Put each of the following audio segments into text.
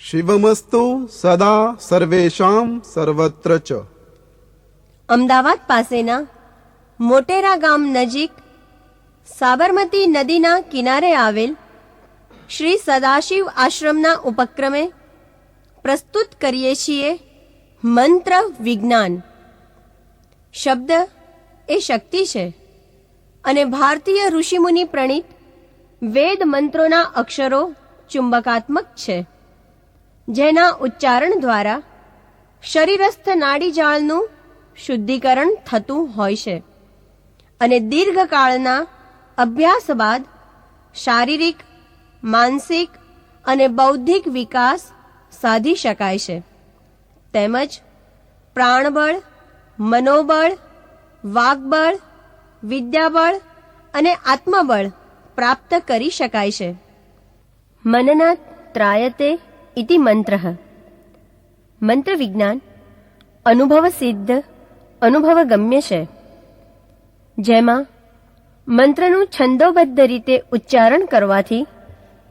શિવમસ્તુ સદા સર્વેષાં સર્વત્ર ચ. અમદાવાદ પાસેના મોટેરા ગામ નજીક સાબરમતી નદીના કિનારે આવેલ શ્રી સદાશિવ આશ્રમના ઉપક્રમે પ્રસ્તુત કરીએ છીએ મંત્ર વિજ્ઞાન. શબ્દ એ શક્તિ છે અને ભારતીય ઋષિમુનિ પ્રણીત વેદ મંત્રોના અક્ષરો ચુંબકાત્મક છે, જેના ઉચ્ચારણ દ્વારા શરીરસ્થ નાડીજાળનું શુદ્ધિકરણ થતું હોય છે અને દીર્ઘકાળના અભ્યાસ બાદ શારીરિક, માનસિક અને બૌદ્ધિક વિકાસ સાધી શકાય છે. તેમજ પ્રાણબળ, મનોબળ, વાગ્બળ, વિદ્યાબળ અને આત્મબળ પ્રાપ્ત કરી શકાય છે. મનનાત ત્રાયતે ઇતિ મંત્રઃ. મંત્ર વિજ્ઞાન અનુભવ સિદ્ધ, અનુભવ ગમ્ય છે, જેમાં મંત્રનું છંદોબદ્ધ રીતે ઉચ્ચારણ કરવાથી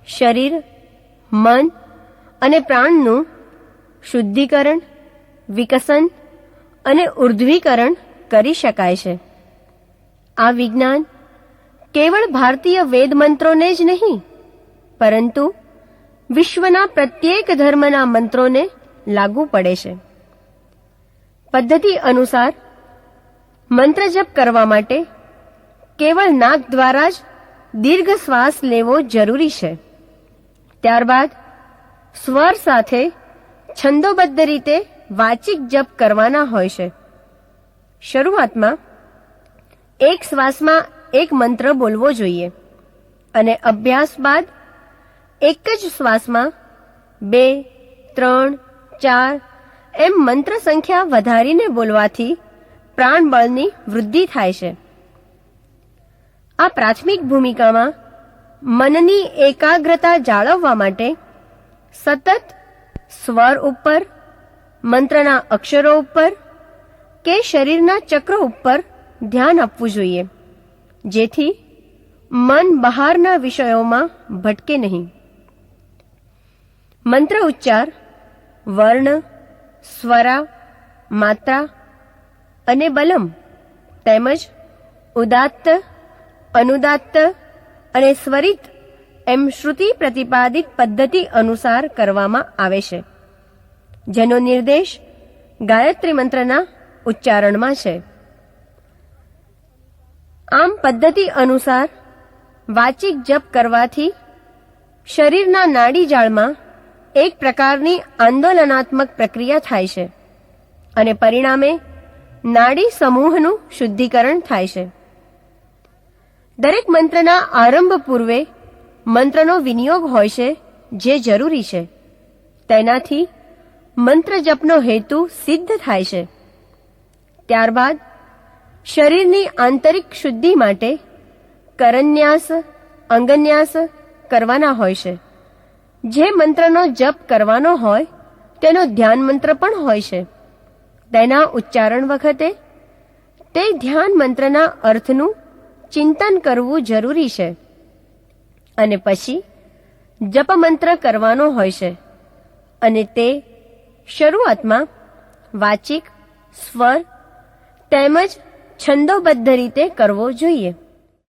શરીર, મન અને પ્રાણનું શુદ્ધિકરણ, વિકસન અને ઉર્ધ્વીકરણ કરી શકાય છે. આ વિજ્ઞાન કેવળ ભારતીય વેદ મંત્રોને જ નહીં, પરંતુ વિશ્વના પ્રત્યેક ધર્મના મંત્રોને લાગુ પડે છે. પદ્ધતિ અનુસાર મંત્ર જપ કરવા માટે કેવળ નાક દ્વારા જ દીર્ઘ શ્વાસ લેવો જરૂરી છે. ત્યારબાદ સ્વર સાથે છંદોબદ્ધ રીતે વાચિક જપ કરવાના હોય છે. શરૂઆતમાં એક શ્વાસમાં એક મંત્ર બોલવો જોઈએ અને અભ્યાસ બાદ એક જ શ્વાસમાં 2, 3, 4 એમ મંત્ર સંખ્યા વધારીને બોલવાથી પ્રાણબળની વૃદ્ધિ થાય છે. આ પ્રાથમિક ભૂમિકામાં મનની એકાગ્રતા જાળવવા માટે સતત સ્વર ઉપર, મંત્રના અક્ષરો ઉપર કે શરીરના ચક્રો ઉપર ધ્યાન આપવું જોઈએ, જેથી મન બહારના વિષયોમાં ભટકે નહીં. મંત્ર ઉચ્ચાર વર્ણ, સ્વરા, માત્રા અને બલમ તેમજ ઉદાત્ત, અનુદાત્ત અને સ્વરિત એમ શ્રુતિ પ્રતિપાદિત પદ્ધતિ અનુસાર કરવામાં આવે છે, જેનો નિર્દેશ ગાયત્રી મંત્રના ઉચ્ચારણમાં છે. આમ પદ્ધતિ અનુસાર વાચિક જપ કરવાથી શરીરના નાડીજાળમાં એક પ્રકારની આંદોલનાત્મક પ્રક્રિયા થાય છે અને પરિણામે નાડી સમૂહનું શુદ્ધિકરણ થાય છે. દરેક મંત્રના આરંભ પૂર્વે મંત્રનો વિનિયોગ હોય છે, જે જરૂરી છે. તેનાથી મંત્ર જપનો હેતુ સિદ્ધ થાય છે. ત્યારબાદ શરીરની આંતરિક શુદ્ધિ માટે કરન્યાસ, અંગન્યાસ કરવાના હોય છે. જે મંત્રનો જપ કરવાનો હોય તેનો ધ્યાન મંત્ર પણ હોય છે. તેના ઉચ્ચારણ વખતે તે ધ્યાન મંત્રના અર્થનું ચિંતન કરવું જરૂરી છે અને પછી જપ મંત્ર કરવાનો હોય છે અને તે શરૂઆતમાં વાચિક, સ્વર તેમજ છંદોબદ્ધ રીતે કરવો જોઈએ.